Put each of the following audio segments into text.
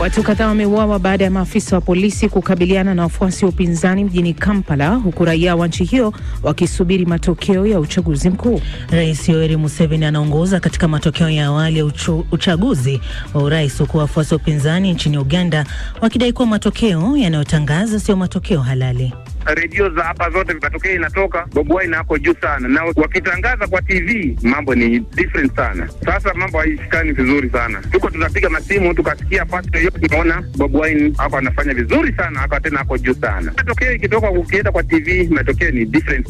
Watu kadhaa wameuawa baada ya maafisa wa polisi kukabiliana na wafuasi wa upinzani mjini Kampala, huku raia wa nchi hiyo wakisubiri matokeo ya uchaguzi mkuu. Rais Yoweri Museveni anaongoza katika matokeo ya awali ya uchaguzi wa urais, huku wafuasi wa upinzani nchini Uganda wakidai kuwa matokeo yanayotangaza sio matokeo halali. Radio za hapa zote matokeo inatoka Bobi Wine hapo juu sana, na wakitangaza kwa TV mambo ni different sana. Sasa mambo haishikani vizuri sana. Tuko tunapiga masimu tukasikia pati yote, tunaona Bobi Wine hapo anafanya vizuri sana, hapo tena hapo juu sana. Matokeo ikitoka ukienda kwa TV matokeo ni different.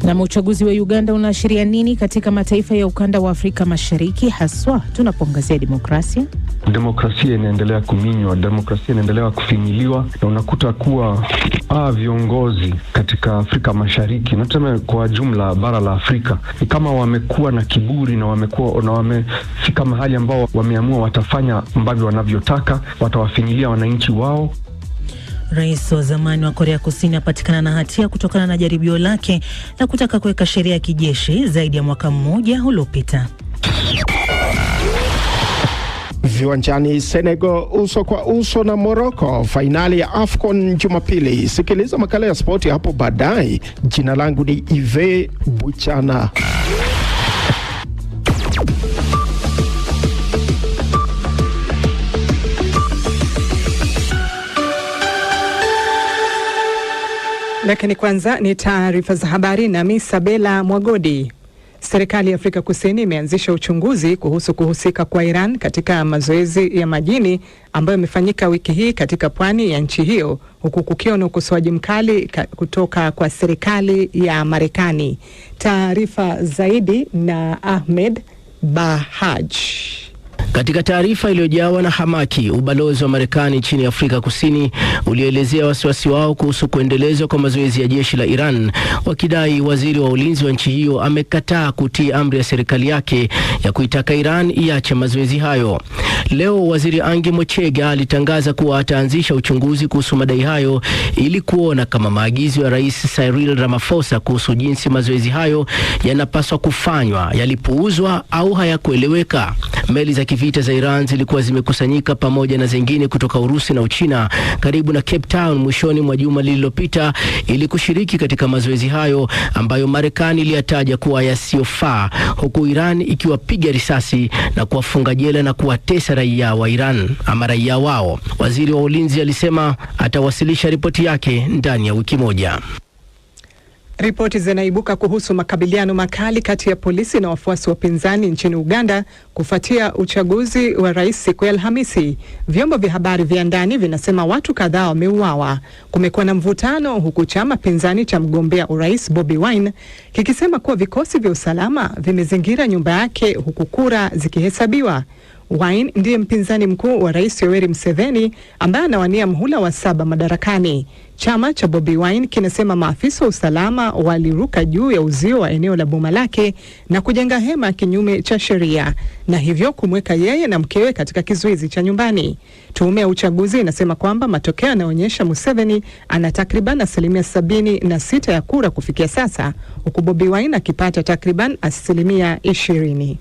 Na uchaguzi wa Uganda unaashiria nini katika mataifa ya ukanda wa Afrika Mashariki, haswa tunapoangazia demokrasia? Demokrasia inaendelea kuminywa, demokrasia inaendelea kufinyiliwa, na unakuta kuwa viongozi katika Afrika Mashariki na tuseme kwa jumla bara la Afrika ni kama wamekuwa na kiburi na wamefika mahali ambao wameamua watafanya ambavyo wanavyotaka, watawafinyilia wananchi wao. Rais wa zamani wa Korea Kusini apatikana na hatia kutokana na jaribio lake la kutaka kuweka sheria ya kijeshi zaidi ya mwaka mmoja uliopita. Viwanjani, Senegal uso kwa uso na Morocco, fainali ya AFCON Jumapili. Sikiliza makala ya spoti hapo baadaye. Jina langu ni Ive Buchana. Lakini kwanza ni taarifa za habari na Misabela Mwagodi. Serikali ya Afrika Kusini imeanzisha uchunguzi kuhusu kuhusika kwa Iran katika mazoezi ya majini ambayo yamefanyika wiki hii katika pwani ya nchi hiyo, huku kukiwa na ukosoaji mkali kutoka kwa serikali ya Marekani. Taarifa zaidi na Ahmed Bahaj. Katika taarifa iliyojawa na hamaki, ubalozi wa Marekani nchini Afrika Kusini ulielezea wasiwasi wao kuhusu kuendelezwa kwa mazoezi ya jeshi la Iran, wakidai waziri wa ulinzi wa nchi hiyo amekataa kutii amri ya serikali yake ya kuitaka Iran iache mazoezi hayo. Leo waziri Angie Motshega alitangaza kuwa ataanzisha uchunguzi kuhusu madai hayo ili kuona kama maagizo ya Rais Cyril Ramaphosa kuhusu jinsi mazoezi hayo yanapaswa kufanywa yalipuuzwa au hayakueleweka. Meli za kivita za Iran zilikuwa zimekusanyika pamoja na zingine kutoka Urusi na Uchina karibu na Cape Town mwishoni mwa juma lililopita ili kushiriki katika mazoezi hayo ambayo Marekani iliyataja kuwa yasiyofaa, huku Iran ikiwapiga risasi na kuwafunga jela na kuwatesa raia wa Iran ama raia wao. Waziri wa ulinzi alisema atawasilisha ripoti yake ndani ya wiki moja. Ripoti zinaibuka kuhusu makabiliano makali kati ya polisi na wafuasi wa upinzani nchini Uganda kufuatia uchaguzi wa rais siku ya Alhamisi. Vyombo vya habari vya ndani vinasema watu kadhaa wameuawa. Kumekuwa na mvutano, huku chama pinzani cha mgombea urais Bobi Wine kikisema kuwa vikosi vya usalama vimezingira nyumba yake huku kura zikihesabiwa. Wine ndiye mpinzani mkuu wa Rais Yoweri Museveni ambaye anawania mhula wa 7 madarakani. Chama cha Bobi Wine kinasema maafisa wa usalama waliruka juu ya uzio wa eneo la boma lake na kujenga hema kinyume cha sheria, na hivyo kumweka yeye na mkewe katika kizuizi cha nyumbani. Tume ya uchaguzi inasema kwamba matokeo yanaonyesha Museveni ana takriban 76% ya kura kufikia sasa, huku Bobi Wine akipata takriban 20%.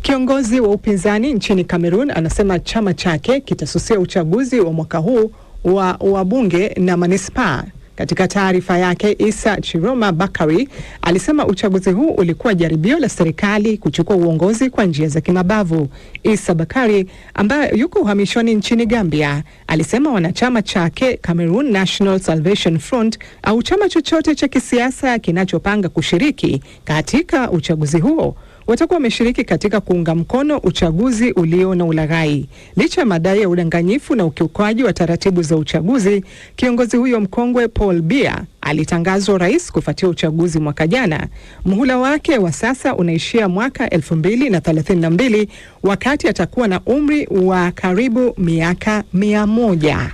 Kiongozi wa upinzani nchini Cameroon anasema chama chake kitasusia uchaguzi wa mwaka huu wa wabunge na manispaa. Katika taarifa yake, Issa Chiroma Bakari alisema uchaguzi huu ulikuwa jaribio la serikali kuchukua uongozi kwa njia za kimabavu. Issa Bakari ambaye yuko uhamishoni nchini Gambia alisema wanachama chake Cameroon National Salvation Front au chama chochote cha kisiasa kinachopanga kushiriki katika uchaguzi huo watakuwa wameshiriki katika kuunga mkono uchaguzi ulio na ulaghai. Licha ya madai ya udanganyifu na ukiukaji wa taratibu za uchaguzi, kiongozi huyo mkongwe Paul Biya alitangazwa rais kufuatia uchaguzi mwaka jana. Muhula wake wa sasa unaishia mwaka 2032 wakati atakuwa na umri wa karibu miaka 100.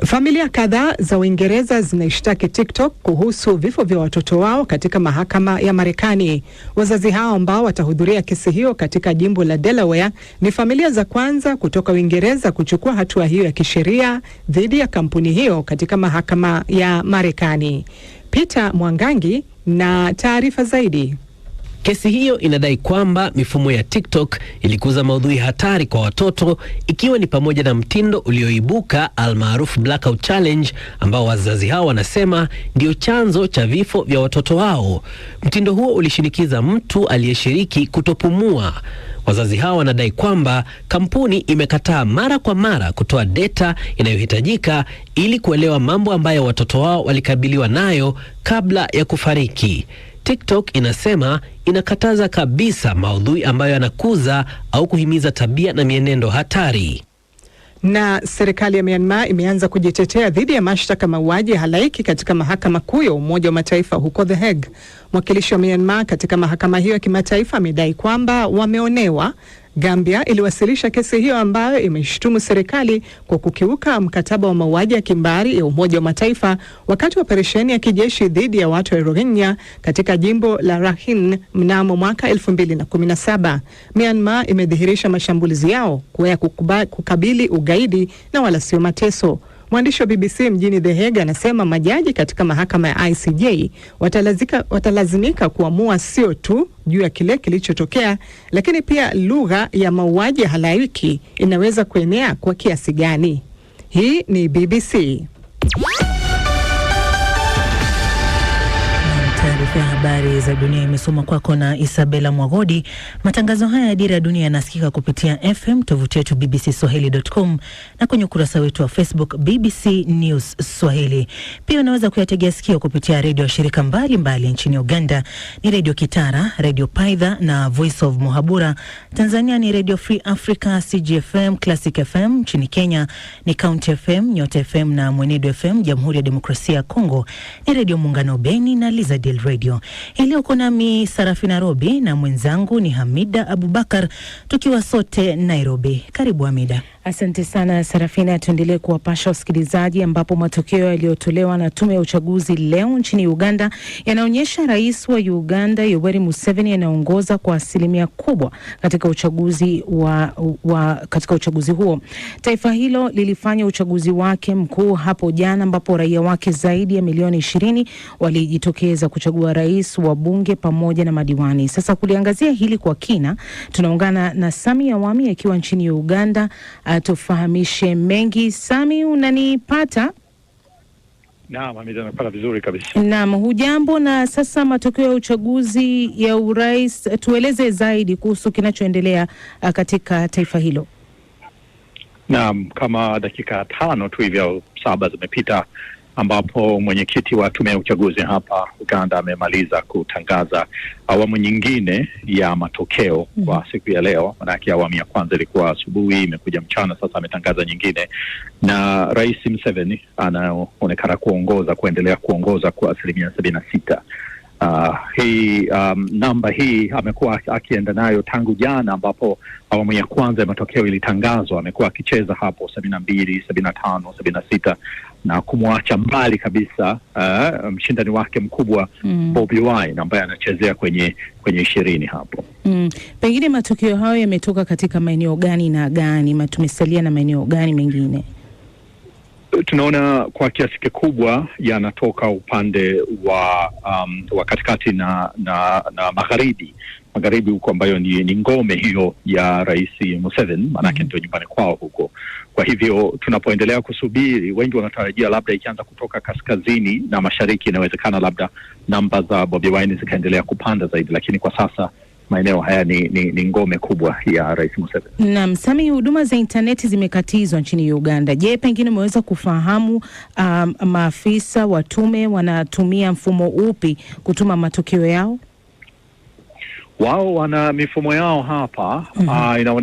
Familia kadhaa za Uingereza zinaishtaki TikTok kuhusu vifo vya watoto wao katika mahakama ya Marekani. Wazazi hao ambao watahudhuria kesi hiyo katika jimbo la Delaware ni familia za kwanza kutoka Uingereza kuchukua hatua hiyo ya kisheria dhidi ya kampuni hiyo katika mahakama ya Marekani. Peter Mwangangi na taarifa zaidi. Kesi hiyo inadai kwamba mifumo ya TikTok ilikuza maudhui hatari kwa watoto, ikiwa ni pamoja na mtindo ulioibuka almaarufu Blackout Challenge, ambao wazazi hao wanasema ndio chanzo cha vifo vya watoto wao. Mtindo huo ulishinikiza mtu aliyeshiriki kutopumua. Wazazi hao wanadai kwamba kampuni imekataa mara kwa mara kutoa data inayohitajika ili kuelewa mambo ambayo watoto wao walikabiliwa nayo kabla ya kufariki. TikTok inasema inakataza kabisa maudhui ambayo yanakuza au kuhimiza tabia na mienendo hatari. Na serikali ya Myanmar imeanza kujitetea dhidi ya mashtaka mauaji halaiki katika mahakama kuu ya Umoja wa Mataifa huko The Hague. Mwakilishi wa Myanmar katika mahakama hiyo ya kimataifa amedai kwamba wameonewa. Gambia iliwasilisha kesi hiyo ambayo imeshutumu serikali kwa kukiuka mkataba wa mauaji ya kimbari ya Umoja wa Mataifa wakati wa operesheni ya kijeshi dhidi ya watu wa Rohingya katika jimbo la Rakhine mnamo mwaka 2017. Myanmar imedhihirisha mashambulizi yao kuwa ya kukabili ugaidi na wala sio mateso. Mwandishi wa BBC mjini The Hague anasema majaji katika mahakama ya ICJ watalazimika kuamua sio tu juu ya kile kilichotokea, lakini pia lugha ya mauaji ya halaiki inaweza kuenea kwa kiasi gani. Hii ni BBC. Taarifa ya habari za dunia imesoma kwako na Isabella Mwagodi. Matangazo haya ya Dira ya Dunia yanasikika kupitia FM, tovuti yetu bbcswahili.com na kwenye ukurasa wetu wa Facebook BBC News Swahili. Pia unaweza kuyategea sikio kupitia redio shirika mbalimbali nchini Uganda ni Radio Kitara, Radio Paidha na Voice of Muhabura. Tanzania ni Radio Free Africa, CGFM, Classic FM. Nchini Kenya ni County FM, Nyota FM na Mwenedo FM. Jamhuri ya Demokrasia ya Kongo ni Radio Muungano Beni na Lizadil Radio. Ilio kuna mi Sarafina Robi na mwenzangu ni Hamida Abubakar, tukiwa sote Nairobi. Karibu Hamida. Asante sana Sarafina. Tuendelee kuwapasha wasikilizaji ambapo matokeo yaliyotolewa na tume ya uchaguzi leo nchini Uganda yanaonyesha rais wa Uganda Yoweri Museveni anaongoza kwa asilimia kubwa katika uchaguzi katika uchaguzi huo. Taifa hilo lilifanya uchaguzi wake mkuu hapo jana ambapo raia wake zaidi ya milioni 20 walijitokeza kuchagua rais, wabunge pamoja na madiwani. Sasa kuliangazia hili kwa kina, tunaungana na Sami Awami akiwa nchini Uganda. Tufahamishe mengi. Sami, unanipata? Naam, napata vizuri kabisa. Naam, hujambo? Na sasa matokeo ya uchaguzi ya urais, tueleze zaidi kuhusu kinachoendelea katika taifa hilo. Naam, kama dakika 5 tu hivi au 7 zimepita ambapo mwenyekiti wa tume ya uchaguzi hapa Uganda amemaliza kutangaza awamu nyingine ya matokeo kwa siku ya leo. Manake awamu ya kwanza ilikuwa asubuhi, imekuja mchana, sasa ametangaza nyingine. Na Rais Museveni anaonekana kuendelea kuongoza kwa asilimia 76. Namba hii amekuwa akienda nayo tangu jana ambapo awamu ya kwanza ya matokeo ilitangazwa. Amekuwa akicheza hapo 72, 75, 76 na kumwacha mbali kabisa mshindani wake mkubwa Bobi Wine ambaye anachezea kwenye 20 hapo. Pengine matokeo hayo yametoka katika maeneo gani na gani? Tumesalia na maeneo gani mengine? Tunaona kwa kiasi kikubwa yanatoka upande wa katikati na magharibi huko, ambayo ni ngome hiyo ya Rais Museveni, manake ndio nyumbani kwao huko. Kwa hivyo tunapoendelea kusubiri, wengi wanatarajia labda ikianza kutoka kaskazini na mashariki inawezekana labda namba za Bobi Wine zikaendelea kupanda zaidi, lakini kwa sasa maeneo haya ni ngome kubwa ya Rais Museveni. Naam, Sami, huduma za interneti zimekatizwa nchini Uganda. Je, pengine umeweza kufahamu maafisa wa tume wanatumia mfumo upi kutuma matokeo yao? Wao wana mifumo yao hapa.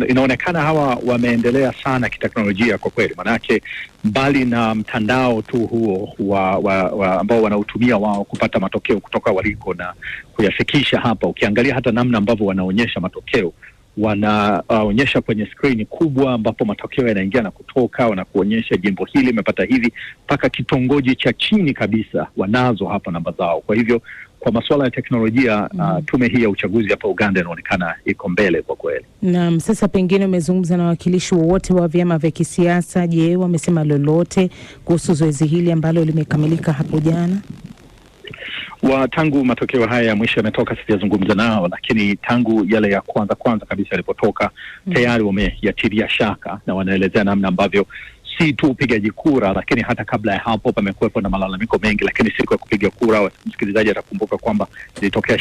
Inaonekana hawa wameendelea sana kiteknolojia kwa kweli, manake mbali na mtandao tu huo ambao wanautumia wao kupata matokeo kutoka waliko na kuyafikisha hapa. Ukiangalia hata namna ambavyo wanaonyesha matokeo, wanaonyesha kwenye skrini kubwa ambapo matokeo yanaingia na kutoka, wanakuonyesha jimbo hili imepata hivi mpaka kitongoji cha chini kabisa, wanazo hapa namba zao. Kwa hivyo kwa masuala ya teknolojia tume hii ya uchaguzi hapa Uganda inaonekana iko mbele kwa kweli. Naam, sasa pengine umezungumza na wakilishi wote wa vyama vya kisiasa. Je, wamesema lolote kuhusu zoezi hili ambalo limekamilika hapo jana? Tangu matokeo haya ya mwisho yametoka, sijazungumza nao, lakini tangu yale ya kwanza kabisa yalipotoka tayari wameyatilia shaka na wanaelezea namna ambavyo si tu upigaji kura, lakini hata kabla ya hapo pamekuwepo na malalamiko mengi, lakini siku ya kupiga kura, msikilizaji atakumbuka kwamba ilitokea